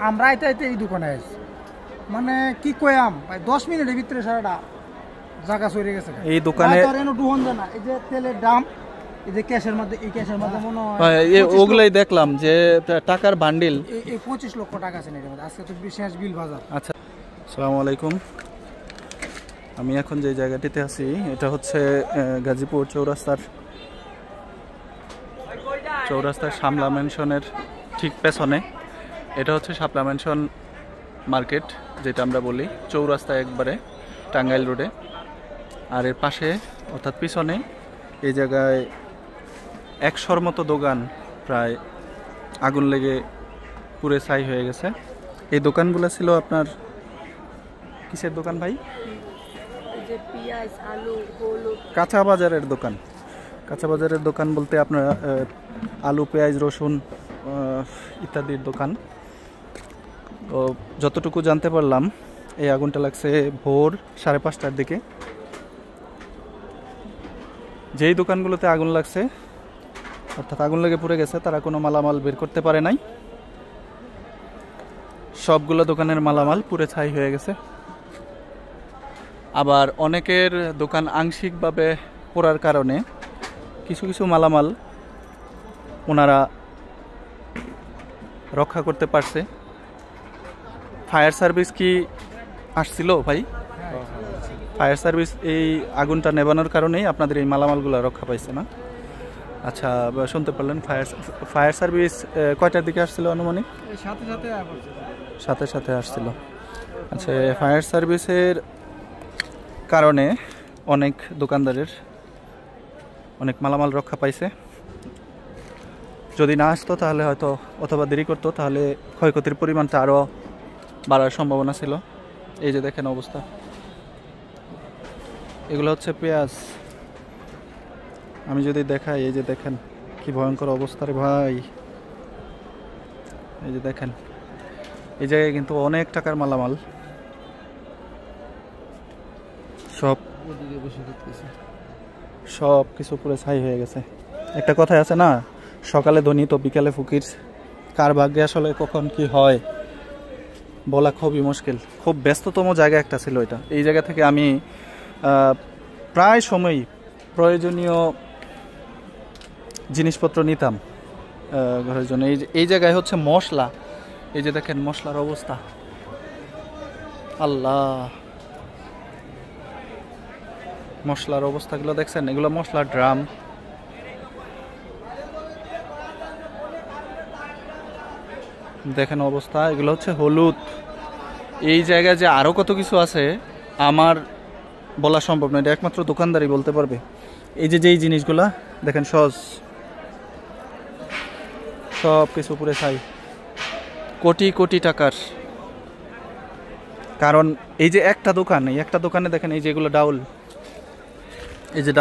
আমরা আইতে আইতে এই দোকানে আছি মানে কি কয়াম ভাই 10 মিনিটের ভিতরে সারাটা জায়গা চলে গেছে এই দোকানে না এই যে তেলের দাম এই যে ক্যাশের মধ্যে এই ক্যাশের মধ্যে মনে হয় ওগুলাই দেখলাম যে টাকার বান্ডিল এই 25 লক্ষ টাকা আছে এর মধ্যে আজকে তো বিশেষ বিল বাজার। আচ্ছা আসসালামু আলাইকুম, আমি এখন যে জায়গাটিতে আছি এটা হচ্ছে গাজীপুর চৌরাস্তার শামলা ম্যানশনের ঠিক পেছনে। এটা হচ্ছে শাপলা ম্যানশন মার্কেট যেটা আমরা বলি, চৌরাস্তায় একবারে টাঙ্গাইল রোডে। আর এর পাশে অর্থাৎ পিছনে এই জায়গায় 100-র মতো দোকান প্রায় আগুন লেগে পুরে ছাই হয়ে গেছে। এই দোকানগুলো ছিল আপনার কিসের দোকান ভাই? কাঁচা বাজারের দোকান। কাঁচা বাজারের দোকান বলতে আপনার আলু, পেঁয়াজ, রসুন ইত্যাদির দোকান। তো যতটুকু জানতে পারলাম এই আগুনটা লাগছে ভোর 5:30টার দিকে। যেই দোকানগুলোতে আগুন লাগছে অর্থাৎ আগুন লেগে পুড়ে গেছে তারা কোনো মালামাল বের করতে পারে নাই। সবগুলো দোকানের মালামাল পুড়ে ছাই হয়ে গেছে। আবার অনেকের দোকান আংশিকভাবে পোড়ার কারণে কিছু কিছু মালামাল ওনারা রক্ষা করতে পারছে। ফায়ার সার্ভিস কি আসছিল ভাই? ফায়ার সার্ভিস এই আগুনটা নেভানোর কারণেই আপনাদের এই মালামালগুলো রক্ষা পাইছে না? আচ্ছা, শুনতে পারলেন ফায়ার সার্ভিস কয়টার দিকে আসছিল আনুমানিক? সাথে সাথে আসছিল। আচ্ছা, ফায়ার সার্ভিসের কারণে অনেক দোকানদারের অনেক মালামাল রক্ষা পাইছে। যদি না আসতো তাহলে হয়তো অথবা দেরি করতো তাহলে ক্ষয়ক্ষতির পরিমাণটা আরও বাড়ার সম্ভাবনা ছিল। এই যে দেখেন অবস্থা, এগুলো হচ্ছে পেঁয়াজ। আমি যদি দেখাই, এই যে দেখেন কি ভয়ঙ্কর অবস্থা রে ভাই। এই যে দেখেন এই জায়গায় কিন্তু অনেক টাকার মালামাল সব কিছু পুরো ছাই হয়ে গেছে। একটা কথাই আছে না, সকালে ধনী তো বিকালে ফকির। কার ভাগ্যে আসলে কখন কি হয় বলা খুবই মুশকিল। খুব ব্যস্ততম জায়গা একটা ছিল এটা। এই জায়গা থেকে আমি প্রায় সময়ই প্রয়োজনীয় জিনিসপত্র নিতাম ঘরের জন্য। এই জায়গায় হচ্ছে মশলা, এই যে দেখেন মশলার অবস্থা, আল্লাহ, মশলার অবস্থাগুলো দেখছেন? এগুলো মশলার ড্রাম। দেখেন অবস্থা, এগুলো হচ্ছে হলুদ। এই জায়গায় যে আরও কত কিছু আছে আমার বলা সম্ভব নয়, এটা একমাত্র দোকানদারই বলতে পারবে। এই যে যেই জিনিসগুলা দেখেন সব কিছু পুরে ছাই, কোটি কোটি টাকার। কারণ এই যে একটা দোকান, এই একটা দোকানে দেখেন এই যেগুলো ডাউল, এই যে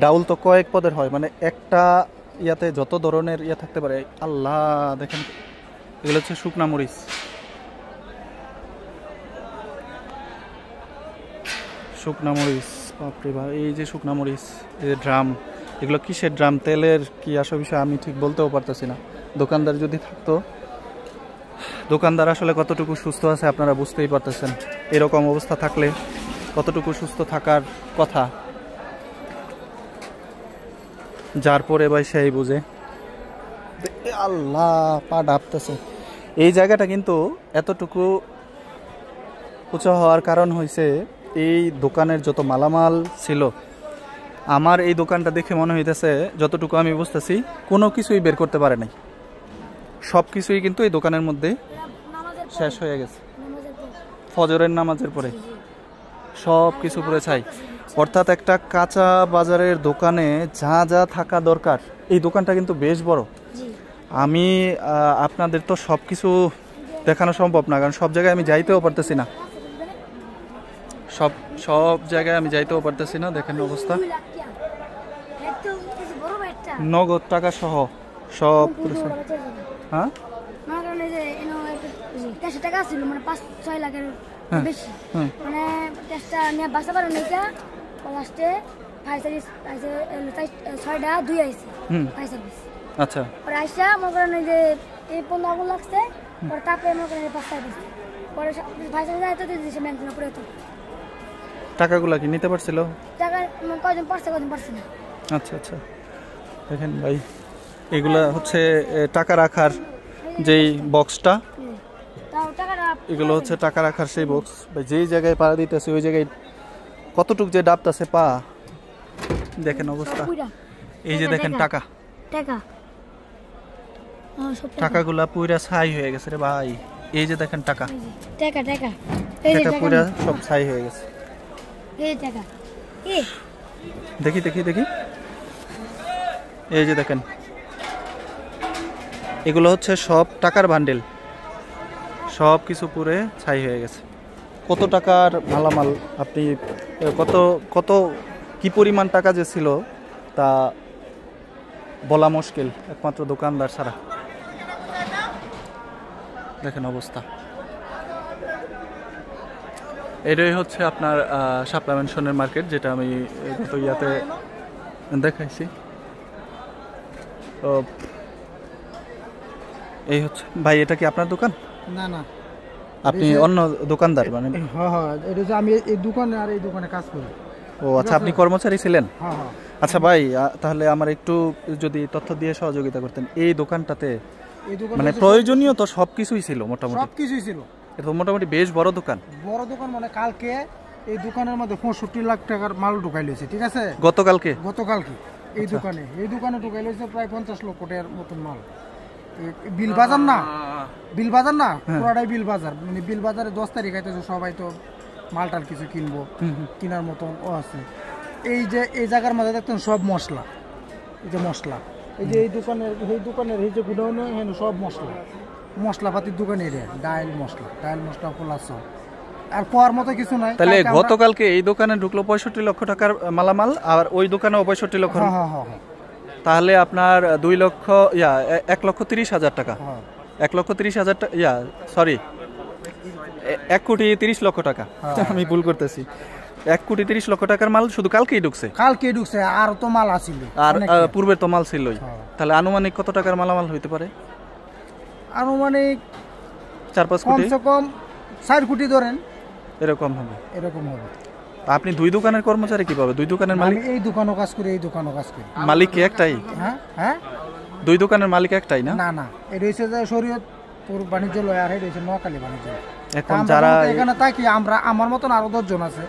ডাউল তো কয়েক পদের হয়, মানে একটা ইয়াতে যত ধরনের ইয়া থাকতে পারে। আল্লাহ, দেখেন এগুলো হচ্ছে শুকনা মরিচ। বাপরে বাপ, এই যে শুকনা মরিচ, এই যে ড্রাম, এগুলো কিসের ড্রাম, তেলের কি আসল বিষয় আমি ঠিক বলতেও পারতেছি না। দোকানদার যদি থাকতো, দোকানদার আসলে কতটুকু সুস্থ আছে আপনারা বুঝতেই পারতেছেন। এরকম অবস্থা থাকলে কতটুকু সুস্থ থাকার কথা, যার পরে ভাই সেই বুঝে। আল্লাহ, পা ডাবতেছে। এই জায়গাটা কিন্তু এতটুকু উঁচু হওয়ার কারণ হয়েছে এই দোকানের যত মালামাল ছিল। আমার এই দোকানটা দেখে মনে হইতেছে, যতটুকু আমি বুঝতেছি, কোনো কিছুই বের করতে পারে নাই। সব কিছুই কিন্তু এই দোকানের মধ্যে শেষ হয়ে গেছে। ফজরের নামাজের পরে সব কিছু পুরে ছাই। অর্থাৎ একটা কাঁচা বাজারের দোকানে যা যা থাকা দরকার, এই দোকানটা কিন্তু বেশ বড়। আমি আপনাদের তো সব কিছু দেখানো সম্ভব না, কারণ সব জায়গায় আমি যাইতেও পারতেছি না। সব জায়গায় আমি যাইতেও পারতেছি না। দেখেন অবস্থা, নগদ টাকা সহ সব। হ্যাঁ, আচ্ছা পরে আইসা মনে করেন যে এই 15 আগুন লাগছে পরে তারপরে মনে করেন 5 টাকা দিচ্ছে পরে ভাই সাথে যাইতে দিয়েছে ব্যাংকে পরে তো টাকাগুলো কি নিতে পারছিল? টাকা কয়জন পারছে কয়জন পারছে না। আচ্ছা আচ্ছা দেখেন ভাই এগুলা হচ্ছে টাকা রাখার যেই বক্সটা, তাও টাকাটা এগুলো হচ্ছে টাকা রাখার সেই বক্স। ভাই যেই জায়গায় পা দিতেছে ওই জায়গায় কতটুক যে ডাবতাছে পা, দেখেন অবস্থা। এই যে দেখেন টাকা টাকা টাকাগুলা পুরা ছাই হয়ে গেছে রে ভাই। এই যে দেখেন টাকা টাকা টাকা টাকা পুরা সব ছাই হয়ে গেছে। এই টাকা এই দেখি দেখি দেখি এই যে দেখেন এগুলো হচ্ছে সব টাকার বান্ডেল, সব কিছু পুরে ছাই হয়ে গেছে। কত টাকার মালামাল আপনি কত কত কি পরিমাণ টাকা যে ছিল তা বলা মুশকিল একমাত্র দোকানদার ছাড়া। দেখেন অবস্থা। এটাই হচ্ছে আপনার শাপলা ম্যানশনের মার্কেট, যেটা আমি গত ইয়াতে দেখাইছি। তো এই হচ্ছে ভাই, এটা কি আপনার দোকান? না না, আপনি অন্য দোকানদার মানে? হ্যাঁ হ্যাঁ, এটা যে আমি এই দোকানে আর এই দোকানে কাজ করি। ও আচ্ছা, আপনি কর্মচারী ছিলেন? হ্যাঁ হ্যাঁ। আচ্ছা ভাই, তাহলে আমার একটু যদি তথ্য দিয়ে সহযোগিতা করতেন। এই দোকানটাতে এই দোকানে মানে প্রয়োজনীয় তো সবকিছুই ছিল মোটামুটি? সবকিছুই ছিল। এটা তো মোটামুটি বেশ বড় দোকান। বড় দোকান মানে কালকে এই দোকানের মধ্যে 65 লাখ টাকার মাল ঢুকাই লইছে, ঠিক আছে? গতকালকে এই দোকানে ঢুকাই লইছে প্রায় 50 লক্ষ টাকার মতন মাল। বিল বাজার না, পুরাটাই বিল বাজার। মানে বিল বাজারে 10 তারিখ আইতেছে, সবাই তো মালটাল কিছু কিনবো, কেনার মতন ও আছে। এই যে এই জায়গার মধ্যে দেখতেন সব মশলা, এই যে মশলা, এই যে এই দোকানের এই যে গুডাউনে এখানে সব মশলাপাতির দোকানে রে, ডাল মশলা পোলা সব, আর পাওয়ার মতো কিছু নাই। তাহলে গতকালকে এই দোকানে ঢুকলো 65 লক্ষ টাকার মালামাল, আর ওই দোকানেও 65 লক্ষ। হ্যাঁ, তাহলে আপনার 1,30,000 টাকা, 1,30,000 টাকা, সরি 1,30,00,000 টাকা, আমি ভুল করতেছি। 1,30,00,000 টাকার মাল শুধু কালকেই ঢুকছে? আর তো মাল আছিল, আর পূর্বের তো মাল ছিলই। তাহলে আনুমানিক কত টাকার মালামাল হইতে পারে? আনুমানিক 4-5 কোটি, কমসে কম 4 কোটি ধরেন, এরকম হবে। আপনি দুই দোকানের কর্মচারী কিভাবে? দুই দোকানের মালিক? এই দোকানও কাজ করি, এই দোকানও কাজ করি। মালিক কি একটাই? হ্যাঁ, দুই দোকানের মালিক একটাই না? না, এটা হচ্ছে যে শরীয়তপুর বাণিজ্যালয়, আর এটা হচ্ছে নোয়াখালী বাণিজ্যালয়। এখন যারা এখানে থাকি আমরা, আমার মতন আরো 10 জন আছে,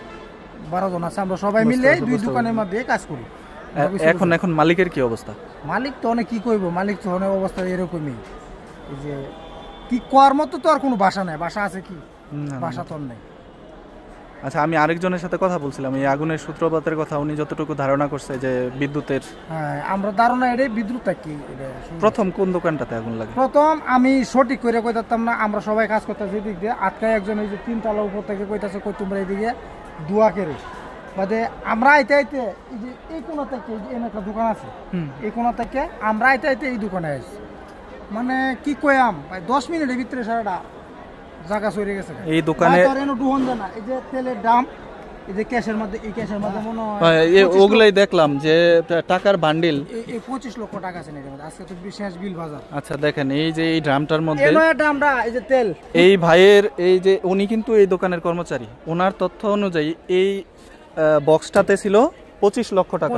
12 জন আছে, আমরা সবাই মিলে দুই দোকানের মধ্যে কাজ করি। এখন মালিকের কি অবস্থা? মালিক তো অনেক কি কইব, মালিক তো অনেক অবস্থা এরকমই। এই যে কি করার মতো তো আর কোনো বাসা নাই। বাসা আছে কি? বাসা তো নেই। আচ্ছা, আমি আরেকজনের সাথে কথা বলছিলাম এই আগুনের সূত্রপাতের কথা। উনি যতটুকু ধারণা করছে যে বিদ্যুতের, হ্যাঁ, আমরা ধারণা এটাই বিদ্যুৎ কি। প্রথম কোন দোকানটাতে আগুন লাগে? প্রথম আমি সঠিক করে কইতাম না, আমরা সবাই কাজ করতেছি এদিক দিয়ে, আটকায় একজন এই যে 3 তলা উপর থেকে কইতাছে কই তোমরা এদিকে দুয়া কেড়ে বাদে আমরা আইতে এই যে এই কোণা থেকে একটা দোকান আছে, এই কোণা থেকে আমরা আইতে এই দোকানে আসছি। মানে কি কইয়াম ভাই, 10 মিনিটের ভিতরে সারাটা জায়গা চলে গেছে। এই দোকানে ডুহন জানা, এই যে তেলের দাম, এই যে ক্যাশের মধ্যে, এই ক্যাশের মধ্যে মনে হয় ওগুলাই দেখলাম যে টাকার বান্ডিল, এই 25 লক্ষ টাকা আছে এর মধ্যে। আজকে তো বিশেষ বিল বাজার। আচ্ছা দেখেন, এই যে এই ড্রামটার মধ্যে, এই ড্রামটা, এই যে তেল, এই ভাইয়ের, এই যে উনি কিন্তু এই দোকানের কর্মচারী, ওনার তথ্য অনুযায়ী এই বক্সটাতে ছিল 25 লক্ষ টাকা।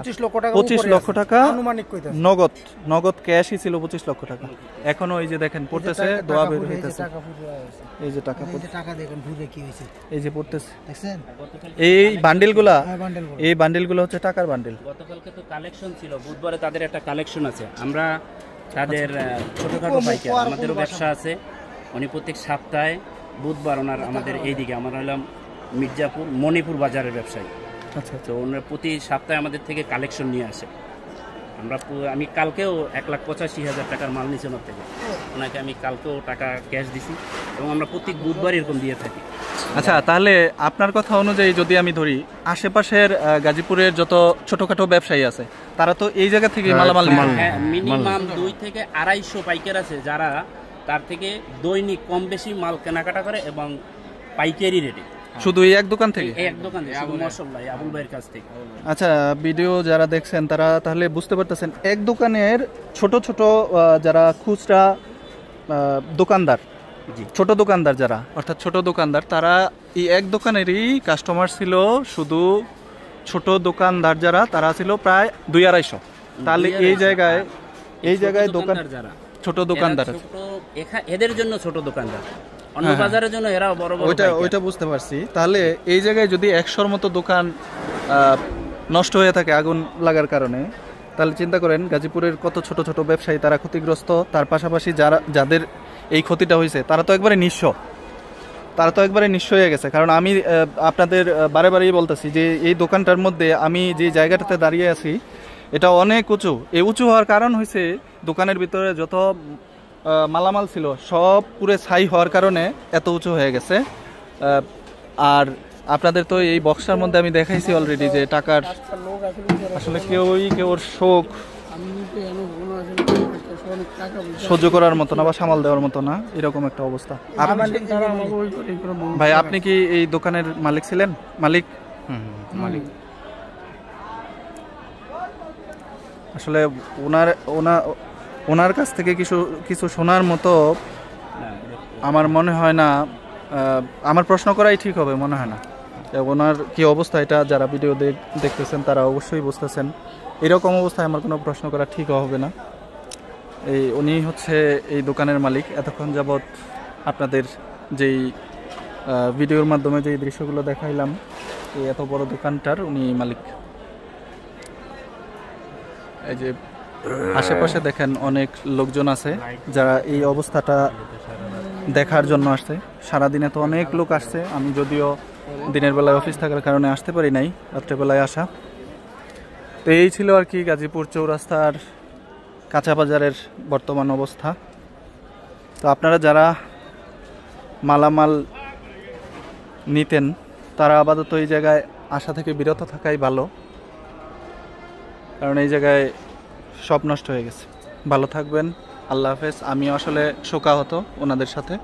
25 লক্ষ টাকা আনুমানিক কইতাছে, নগদ ক্যাশই ছিল 25 লক্ষ টাকা। এখনো এই যে দেখেন পড়তেছে, দোয়া বের হইতেছে, এই যে টাকা দেখেন ঘুরে কি হইছে, এই যে পড়তেছে, দেখছেন? এই বান্ডিলগুলা, এই বান্ডিলগুলো হচ্ছে টাকার বান্ডিল। গতকালকে তো কালেকশন ছিল, বুধবারে তাদের একটা কালেকশন আছে। আমরা তাদের ছোটখাটো পাইকার, আমাদেরও ব্যবসা আছে। উনি প্রত্যেক সপ্তাহে বুধবার ওনার আমাদের এইদিকে, আমরা হলাম মির্জাপুর মণিপুর বাজারের ব্যবসায়ী। আচ্ছা, তো ওনারা প্রতি সপ্তাহে আমাদের থেকে কালেকশন নিয়ে আসে। আমি কালকেও 1,85,000 টাকার মাল নিয়েছি ওনার থেকে। ওনাকে আমি কালকেও টাকা ক্যাশ দিছি, এবং আমরা প্রত্যেক বুধবার এরকম দিয়ে থাকি। আচ্ছা, তাহলে আপনার কথা অনুযায়ী যদি আমি ধরি, আশেপাশের গাজীপুরের যত ছোটখাটো ব্যবসায়ী আছে তারা তো এই জায়গা থেকে মালামাল নেয়। হ্যাঁ, মিনিমাম 2 থেকে 250 পাইকার আছে যারা তার থেকে দৈনিক কম বেশি মাল কেনাকাটা করে এবং পাইকারি রেটে। শুধু এই এক দোকান থেকে? এই এক দোকান থেকে, শুধু মশলা এই আবুল ভাইয়ের কাছ থেকে। আচ্ছা, ভিডিও যারা দেখছেন তারা তাহলে বুঝতে পারতেছেন, এক দোকানের ছোট ছোট যারা খুচরা দোকানদার, ছোট দোকানদার যারা, অর্থাৎ ছোট দোকানদার, তারা এই এক দোকানেরই কাস্টমার ছিল। শুধু ছোট দোকানদার যারা, তারা ছিল প্রায় 200-250। তাহলে এই জায়গায় দোকান যারা ছোট দোকানদার আছে, এদের জন্য ছোট দোকানদার, অন্য বাজারের জন্য এরা বড় বড়। ওইটা বুঝতে পারছি। তাহলে এই জায়গায় যদি 100-র মতো দোকান নষ্ট হয়ে থাকে আগুন লাগার কারণে, তাহলে চিন্তা করেন গাজীপুরের কত ছোট ছোট ব্যবসায়ী তারা ক্ষতিগ্রস্ত। তার পাশাপাশি যাদের এই ক্ষতিটা হয়েছে তারা তো একবারে নিঃস্ব হয়ে গেছে। কারণ আমি আপনাদের বারেই বলতেছি যে এই দোকানটার মধ্যে আমি যে জায়গাটাতে দাঁড়িয়ে আছি এটা অনেক উঁচু। এই উঁচু হওয়ার কারণ হয়েছে দোকানের ভিতরে যত মালামাল ছিল সব পুরো ছাই হওয়ার কারণে এত উঁচু হয়ে গেছে। আর আপনাদের তো এই বক্সটার মধ্যে আমি দেখাইছি অলরেডি যে টাকার আসলে কেউর শোক সহ্য করার মতো না বা সামাল দেওয়ার মতো না, এরকম একটা অবস্থা। ভাই, আপনি কি এই দোকানের মালিক ছিলেন? মালিক আসলে ওনার কাছ থেকে কিছু শোনার মতো আমার মনে হয় না। আমার প্রশ্ন করাই ঠিক হবে মনে হয় না। ওনার কি অবস্থা এটা যারা ভিডিও দেখতেছেন তারা অবশ্যই বুঝতেছেন। এরকম অবস্থায় আমার কোনো প্রশ্ন করা ঠিক হবে না। উনি হচ্ছে এই দোকানের মালিক। এতক্ষণ যাবৎ আপনাদের যেই ভিডিওর মাধ্যমে যেই দৃশ্যগুলো দেখাইলাম, এই এত বড় দোকানটার উনি মালিক। এই যে আশেপাশে দেখেন অনেক লোকজন আছে যারা এই অবস্থাটা দেখার জন্য আসছে। সারাদিনে তো অনেক লোক আসছে। আমি যদিও দিনের বেলায় অফিস থাকার কারণে আসতে পারি নাই, রাত্রেবেলায় আসা। তো এই ছিল আর কি গাজীপুর চৌরাস্তার কাঁচা বাজারের বর্তমান অবস্থা। তো আপনারা যারা মালামাল নিতেন তারা আপাতত এই জায়গায় আসা থেকে বিরত থাকাই ভালো, কারণ এই জায়গায় সব নষ্ট হয়ে গেছে। ভালো থাকবেন, আল্লাহ হাফেজ। আমি আসলে শোকাহত ওনাদের সাথে।